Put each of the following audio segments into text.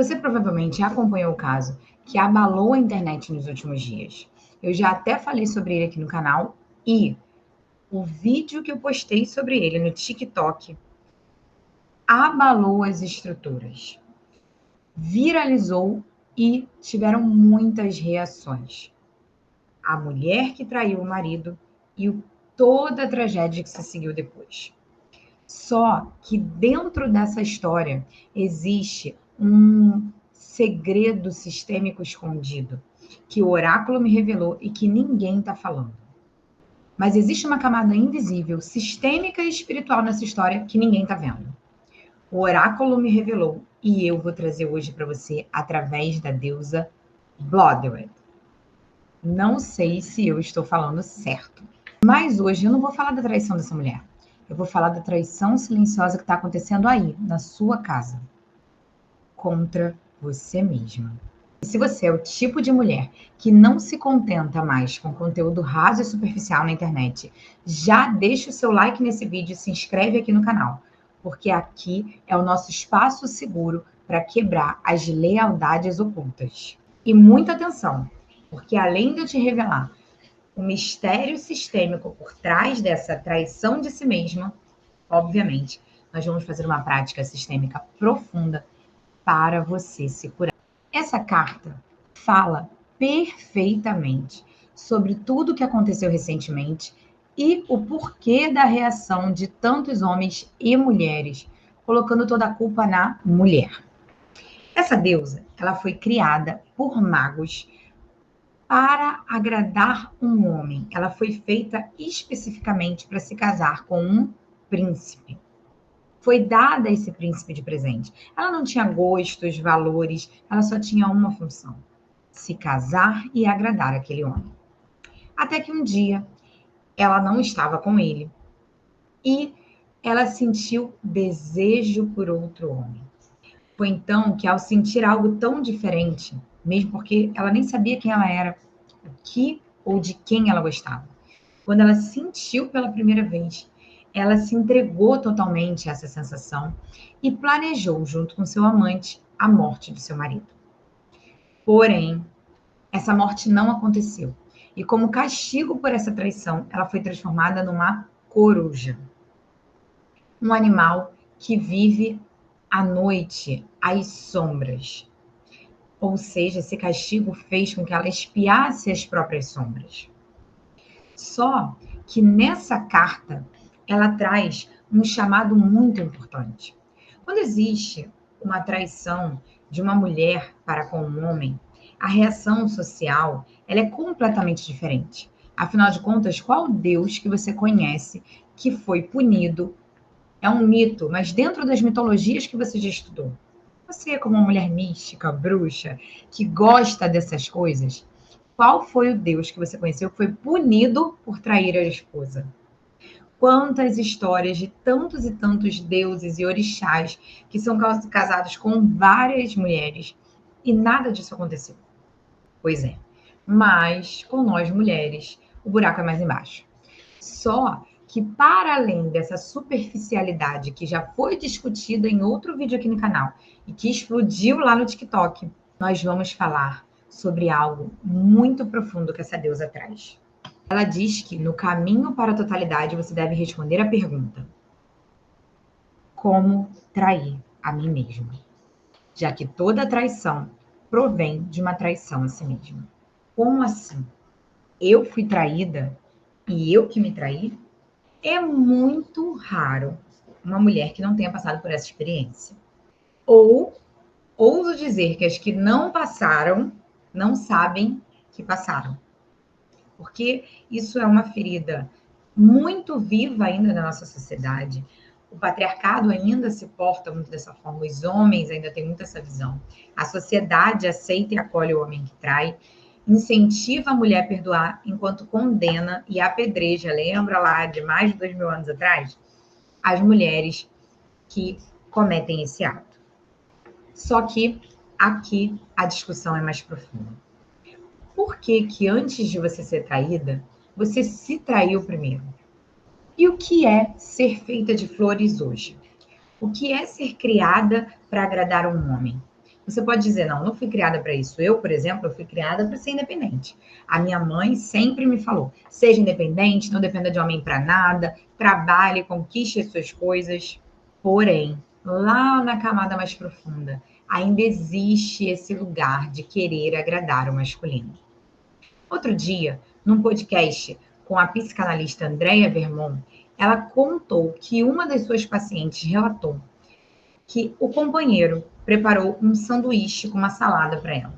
Você provavelmente acompanhou o caso que abalou a internet nos últimos dias. Eu já até falei sobre ele aqui no canal e o vídeo que eu postei sobre ele no TikTok abalou as estruturas, viralizou e tiveram muitas reações. A mulher que traiu o marido e toda a tragédia que se seguiu depois. Só que dentro dessa história existe um segredo sistêmico escondido que o oráculo me revelou e que ninguém está falando. Mas existe uma camada invisível, sistêmica e espiritual nessa história que ninguém está vendo. O oráculo me revelou e eu vou trazer hoje para você através da deusa Bloodred. Não sei se eu estou falando certo, mas hoje eu não vou falar da traição dessa mulher. Eu vou falar da traição silenciosa que está acontecendo aí, na sua casa, contra você mesma. E se você é o tipo de mulher que não se contenta mais com conteúdo raso e superficial na internet, já deixa o seu like nesse vídeo e se inscreve aqui no canal, porque aqui é o nosso espaço seguro para quebrar as lealdades ocultas. E muita atenção, porque além de eu te revelar o mistério sistêmico por trás dessa traição de si mesma, obviamente, nós vamos fazer uma prática sistêmica profunda para você se curar. Essa carta fala perfeitamente sobre tudo o que aconteceu recentemente e o porquê da reação de tantos homens e mulheres, colocando toda a culpa na mulher. Essa deusa, ela foi criada por magos para agradar um homem. Ela foi feita especificamente para se casar com um príncipe. Foi dada a esse príncipe de presente. Ela não tinha gostos, valores, ela só tinha uma função: se casar e agradar aquele homem. Até que um dia ela não estava com ele e ela sentiu desejo por outro homem. Foi então que, ao sentir algo tão diferente, mesmo porque ela nem sabia quem ela era, o que ou de quem ela gostava, quando ela sentiu pela primeira vez, ela se entregou totalmente a essa sensação e planejou, junto com seu amante, a morte de seu marido. Porém, essa morte não aconteceu. E como castigo por essa traição, ela foi transformada numa coruja. Um animal que vive à noite, às sombras. Ou seja, esse castigo fez com que ela espiasse as próprias sombras. Só que nessa carta, ela traz um chamado muito importante. Quando existe uma traição de uma mulher para com um homem, a reação social ela é completamente diferente. Afinal de contas, qual Deus que você conhece que foi punido? É um mito, mas dentro das mitologias que você já estudou. Você, como uma mulher mística, bruxa, que gosta dessas coisas, qual foi o Deus que você conheceu que foi punido por trair a esposa? Quantas histórias de tantos e tantos deuses e orixás que são casados com várias mulheres e nada disso aconteceu. Pois é, mas com nós mulheres, o buraco é mais embaixo. Só que, para além dessa superficialidade que já foi discutida em outro vídeo aqui no canal e que explodiu lá no TikTok, nós vamos falar sobre algo muito profundo que essa deusa traz. Ela diz que no caminho para a totalidade você deve responder a pergunta: como trair a mim mesma? Já que toda traição provém de uma traição a si mesma. Como assim? Eu fui traída e eu que me traí? É muito raro uma mulher que não tenha passado por essa experiência. Ou ouso dizer que as que não passaram não sabem que passaram. Porque isso é uma ferida muito viva ainda na nossa sociedade. O patriarcado ainda se porta muito dessa forma, os homens ainda têm muito essa visão. A sociedade aceita e acolhe o homem que trai, incentiva a mulher a perdoar enquanto condena e apedreja, lembra lá de mais de 2000 anos atrás, as mulheres que cometem esse ato. Só que aqui a discussão é mais profunda. Por que que antes de você ser traída, você se traiu primeiro? E o que é ser feita de flores hoje? O que é ser criada para agradar um homem? Você pode dizer, não, não fui criada para isso. Eu, por exemplo, eu fui criada para ser independente. A minha mãe sempre me falou, seja independente, não dependa de homem para nada, trabalhe, conquiste as suas coisas. Porém, lá na camada mais profunda, ainda existe esse lugar de querer agradar o masculino. Outro dia, num podcast com a psicanalista Andrea Vermont, ela contou que uma das suas pacientes relatou que o companheiro preparou um sanduíche com uma salada para ela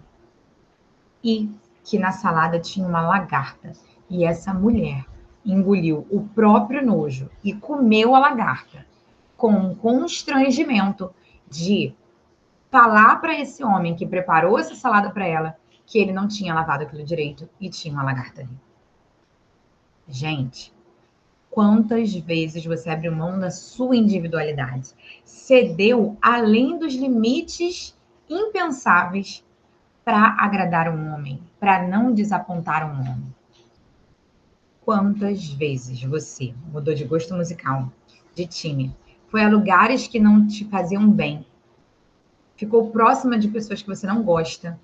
e que na salada tinha uma lagarta. E essa mulher engoliu o próprio nojo e comeu a lagarta com um constrangimento de falar para esse homem que preparou essa salada para ela que ele não tinha lavado aquilo direito e tinha uma lagarta ali. Gente, quantas vezes você abriu mão da sua individualidade? Cedeu além dos limites impensáveis para agradar um homem, para não desapontar um homem? Quantas vezes você mudou de gosto musical, de time, foi a lugares que não te faziam bem, ficou próxima de pessoas que você não gosta,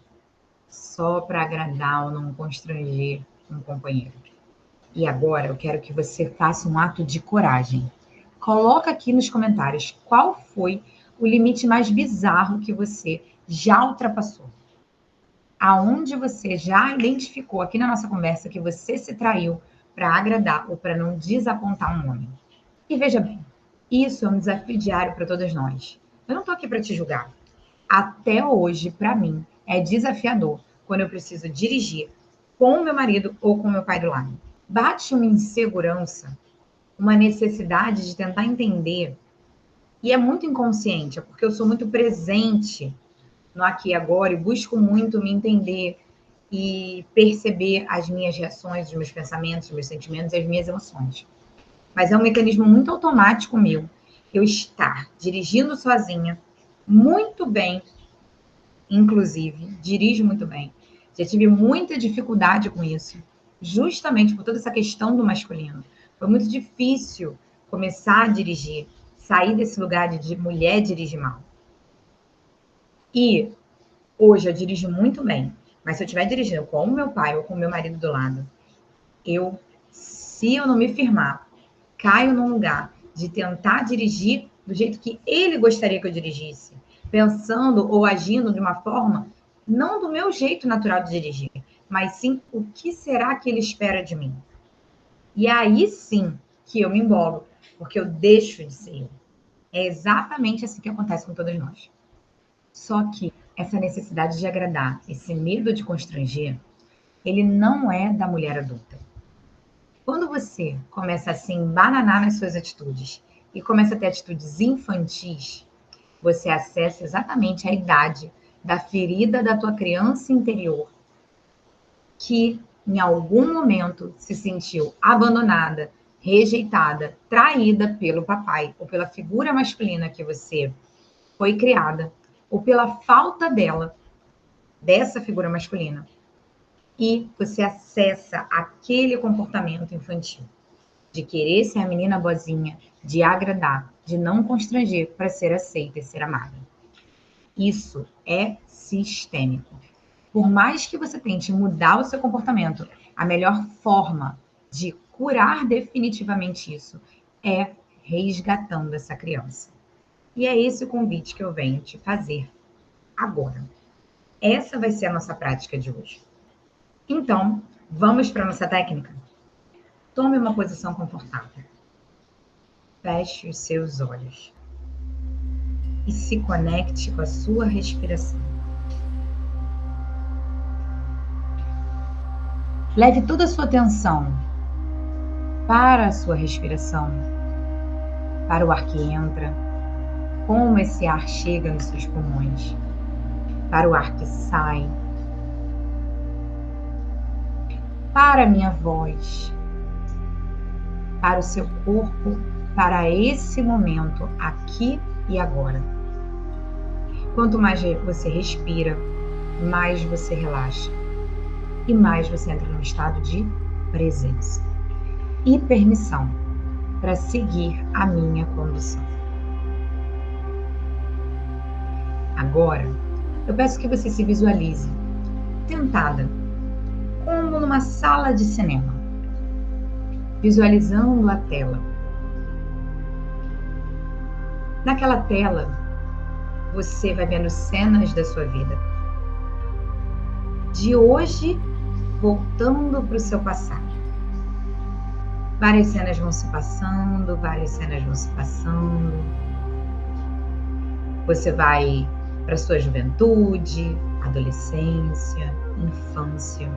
só para agradar ou não constranger um companheiro? E agora eu quero que você faça um ato de coragem. Coloca aqui nos comentários qual foi o limite mais bizarro que você já ultrapassou. Aonde você já identificou aqui na nossa conversa que você se traiu para agradar ou para não desapontar um homem. E veja bem, isso é um desafio diário para todas nós. Eu não estou aqui para te julgar. Até hoje, para mim, é desafiador quando eu preciso dirigir com o meu marido ou com o meu pai do lado. Bate uma insegurança, uma necessidade de tentar entender, e é muito inconsciente, é porque eu sou muito presente no aqui e agora e busco muito me entender e perceber as minhas reações, os meus pensamentos, os meus sentimentos e as minhas emoções. Mas é um mecanismo muito automático meu, eu estar dirigindo sozinha, muito bem, inclusive, dirijo muito bem. Já tive muita dificuldade com isso, justamente por toda essa questão do masculino. Foi muito difícil começar a dirigir, sair desse lugar de mulher dirige mal. E hoje eu dirijo muito bem, mas se eu estiver dirigindo com o meu pai ou com o meu marido do lado, se eu não me firmar, caio num lugar de tentar dirigir do jeito que ele gostaria que eu dirigisse, pensando ou agindo de uma forma não do meu jeito natural de dirigir, mas sim o que será que ele espera de mim. E aí sim que eu me embolo, porque eu deixo de ser eu. É exatamente assim que acontece com todos nós. Só que essa necessidade de agradar, esse medo de constranger, ele não é da mulher adulta. Quando você começa a se embananar nas suas atitudes e começa a ter atitudes infantis, você acessa exatamente a idade da ferida da tua criança interior, que em algum momento se sentiu abandonada, rejeitada, traída pelo papai ou pela figura masculina que você foi criada, ou pela falta dela, dessa figura masculina. E você acessa aquele comportamento infantil de querer ser a menina boazinha, de agradar, de não constranger para ser aceita e ser amada. Isso é sistêmico. Por mais que você tente mudar o seu comportamento, a melhor forma de curar definitivamente isso é resgatando essa criança. E é esse o convite que eu venho te fazer agora. Essa vai ser a nossa prática de hoje. Então, vamos para a nossa técnica? Tome uma posição confortável. Feche os seus olhos e se conecte com a sua respiração. Leve toda a sua atenção para a sua respiração, para o ar que entra, como esse ar chega nos seus pulmões, para o ar que sai, para a minha voz, para o seu corpo, para esse momento, aqui e agora. Quanto mais você respira, mais você relaxa e mais você entra num estado de presença e permissão para seguir a minha condução. Agora, eu peço que você se visualize sentada, como numa sala de cinema, visualizando a tela. Naquela tela, você vai vendo cenas da sua vida. De hoje, voltando para o seu passado. Várias cenas vão se passando, várias cenas vão se passando. Você vai para sua juventude, adolescência, infância.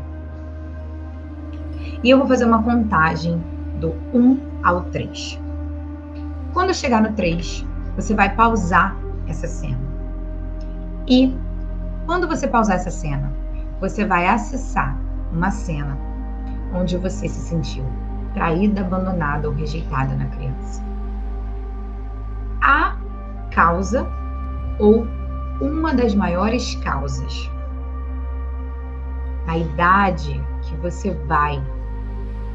E eu vou fazer uma contagem do 1 ao 3. Quando chegar no 3, você vai pausar essa cena. E quando você pausar essa cena, você vai acessar uma cena onde você se sentiu traída, abandonada ou rejeitada na criança. A causa ou uma das maiores causas. A idade que você vai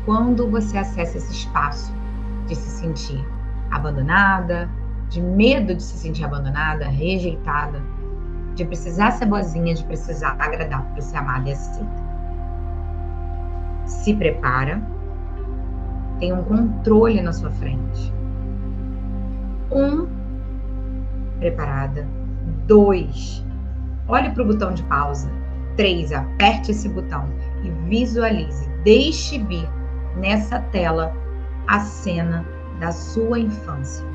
quando você acessa esse espaço de se sentir abandonada, de medo de se sentir abandonada, rejeitada, de precisar ser boazinha, de precisar agradar para ser amada e aceita. Se prepara, tem um controle na sua frente. 1, preparada. 2, olhe para o botão de pausa. 3, aperte esse botão e visualize, deixe vir nessa tela a cena da sua infância,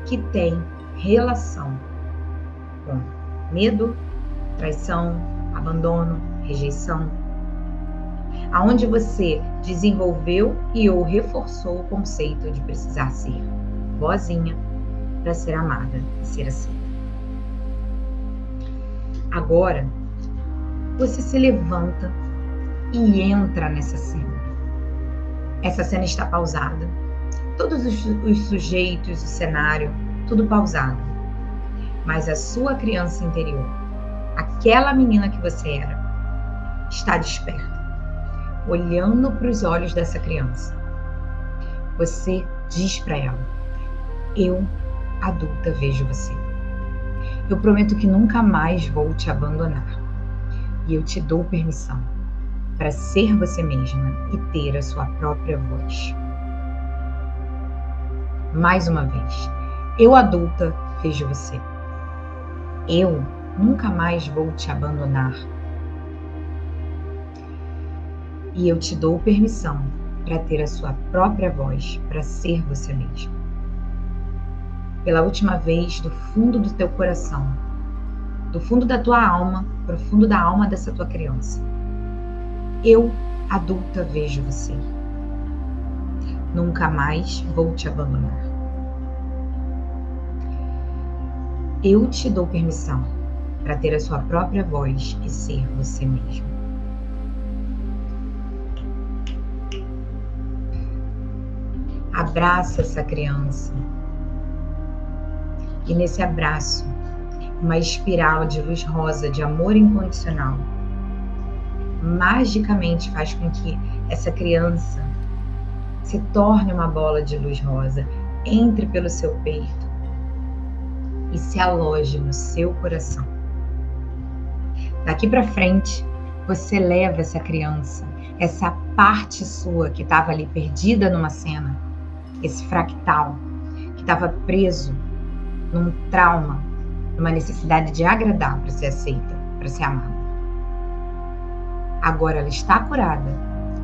que tem relação com medo, traição, abandono, rejeição, aonde você desenvolveu e ou reforçou o conceito de precisar ser boazinha para ser amada e ser aceita. Agora, você se levanta e entra nessa cena. Essa cena está pausada. Todos os sujeitos, o cenário, tudo pausado. Mas a sua criança interior, aquela menina que você era, está desperta, olhando para os olhos dessa criança. Você diz para ela: eu, adulta, vejo você. Eu prometo que nunca mais vou te abandonar. E eu te dou permissão para ser você mesma e ter a sua própria voz. Mais uma vez, eu, adulta, vejo você. Eu nunca mais vou te abandonar. E eu te dou permissão para ter a sua própria voz, para ser você mesma. Pela última vez, do fundo do teu coração, do fundo da tua alma, para o fundo da alma dessa tua criança. Eu, adulta, vejo você. Nunca mais vou te abandonar. Eu te dou permissão para ter a sua própria voz e ser você mesmo. Abraça essa criança. E nesse abraço, uma espiral de luz rosa, de amor incondicional, magicamente faz com que essa criança se torne uma bola de luz rosa, entre pelo seu peito e se aloje no seu coração. Daqui para frente, você leva essa criança, essa parte sua que estava ali perdida numa cena, esse fractal que estava preso num trauma, numa necessidade de agradar para ser aceita, para ser amada. Agora ela está curada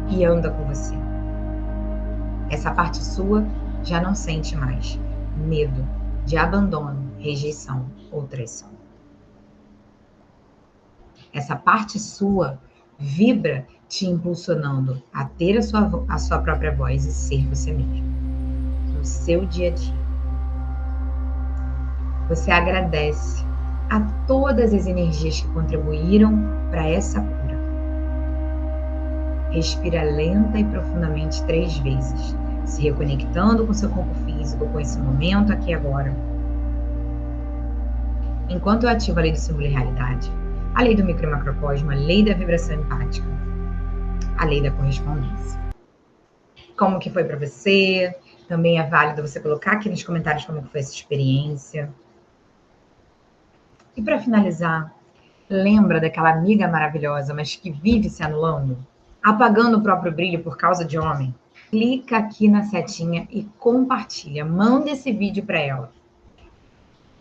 e anda com você. Essa parte sua já não sente mais medo de abandono, rejeição ou traição. Essa parte sua vibra te impulsionando a ter a sua própria voz e ser você mesmo, no seu dia a dia. Você agradece a todas as energias que contribuíram para essa cura. Respira lenta e profundamente 3 vezes, se reconectando com seu corpo físico, com esse momento aqui e agora. Enquanto eu ativo a lei do símbolo e realidade, a lei do micro e macrocosmo, a lei da vibração empática, a lei da correspondência. Como que foi para você? Também é válido você colocar aqui nos comentários como foi essa experiência. E para finalizar, lembra daquela amiga maravilhosa, mas que vive se anulando? Apagando o próprio brilho por causa de homem? Clica aqui na setinha e compartilha. Manda esse vídeo para ela.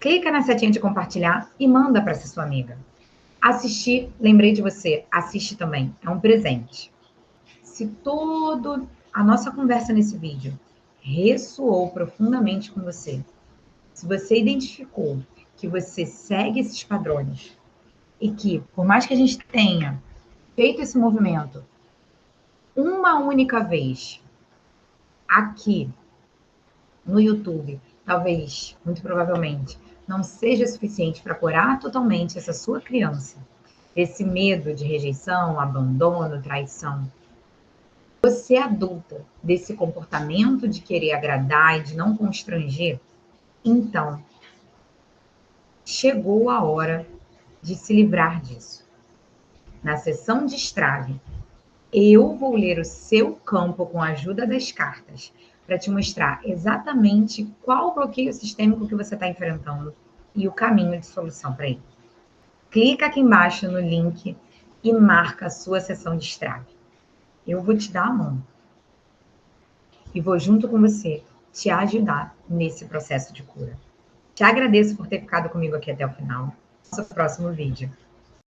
Clica na setinha de compartilhar e manda para essa sua amiga. Assistir, lembrei de você, assiste também, é um presente. Se toda a nossa conversa nesse vídeo ressoou profundamente com você, se você identificou que você segue esses padrões e que, por mais que a gente tenha feito esse movimento uma única vez aqui no YouTube, talvez, muito provavelmente, não seja suficiente para curar totalmente essa sua criança, esse medo de rejeição, abandono, traição. Você adulta desse comportamento de querer agradar e de não constranger, então chegou a hora de se livrar disso. Na sessão de Destrave, eu vou ler o seu campo com a ajuda das cartas para te mostrar exatamente qual bloqueio sistêmico que você está enfrentando e o caminho de solução para ele. Clica aqui embaixo no link e marca a sua sessão de Destrave. Eu vou te dar a mão e vou junto com você te ajudar nesse processo de cura. Te agradeço por ter ficado comigo aqui até o final. Até o próximo vídeo.